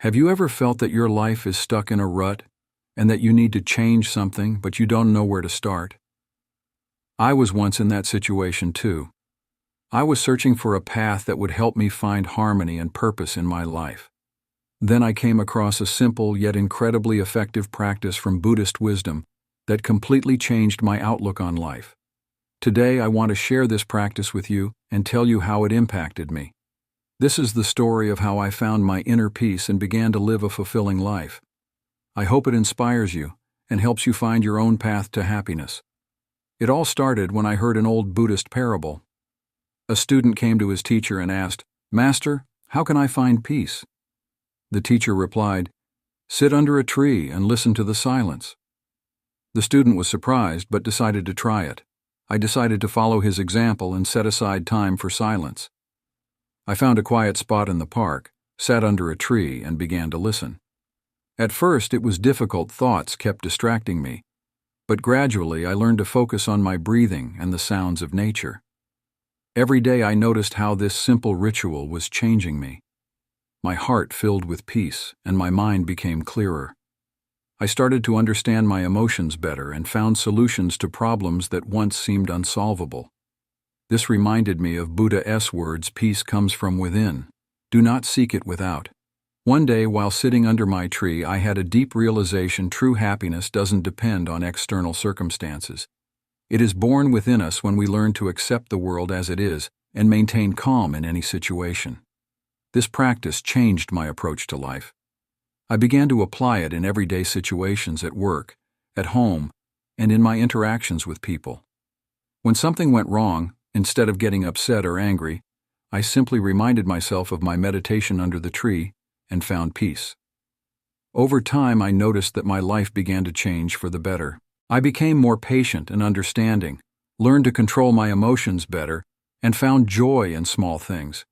Have you ever felt that your life is stuck in a rut and that you need to change something but you don't know where to start? I was once in that situation too. I was searching for a path that would help me find harmony and purpose in my life. Then I came across a simple yet incredibly effective practice from Buddhist wisdom that completely changed my outlook on life. Today I want to share this practice with you and tell you how it impacted me. This is the story of how I found my inner peace and began to live a fulfilling life. I hope it inspires you and helps you find your own path to happiness. It all started when I heard an old Buddhist parable. A student came to his teacher and asked, "Master, how can I find peace?" The teacher replied, "Sit under a tree and listen to the silence." The student was surprised but decided to try it. I decided to follow his example and set aside time for silence. I found a quiet spot in the park, sat under a tree, and began to listen. At first, it was difficult. Thoughts kept distracting me, but gradually I learned to focus on my breathing and the sounds of nature. Every day I noticed how this simple ritual was changing me. My heart filled with peace, and my mind became clearer. I started to understand my emotions better and found solutions to problems that once seemed unsolvable. This reminded me of Buddha's words, "Peace comes from within. Do not seek it without." One day, while sitting under my tree, I had a deep realization: true happiness doesn't depend on external circumstances. It is born within us when we learn to accept the world as it is and maintain calm in any situation. This practice changed my approach to life. I began to apply it in everyday situations at work, at home, and in my interactions with people. When something went wrong, instead of getting upset or angry, I simply reminded myself of my meditation under the tree and found peace. Over time, I noticed that my life began to change for the better. I became more patient and understanding, learned to control my emotions better, and found joy in small things.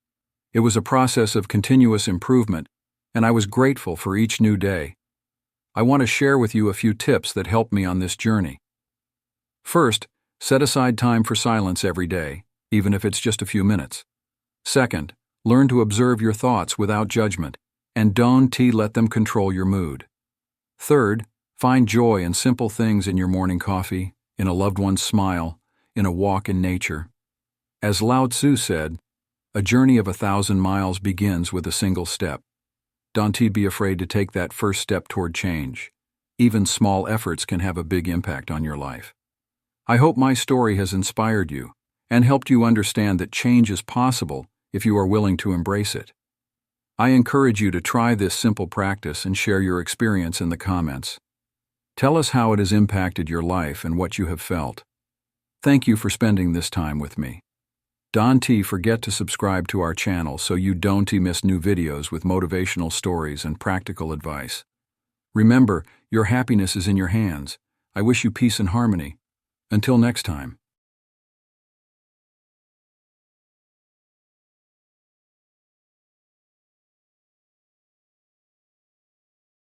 It was a process of continuous improvement, and I was grateful for each new day. I want to share with you a few tips that helped me on this journey. First, set aside time for silence every day, even if it's just a few minutes. Second, learn to observe your thoughts without judgment, and don't let them control your mood. Third, find joy in simple things: in your morning coffee, in a loved one's smile, in a walk in nature. As Lao Tzu said, "A journey of 1,000 miles begins with a single step." Don't be afraid to take that first step toward change. Even small efforts can have a big impact on your life. I hope my story has inspired you and helped you understand that change is possible if you are willing to embrace it. I encourage you to try this simple practice and share your experience in the comments. Tell us how it has impacted your life and what you have felt. Thank you for spending this time with me. Don't forget to subscribe to our channel so you don't miss new videos with motivational stories and practical advice. Remember, your happiness is in your hands. I wish you peace and harmony. Until next time.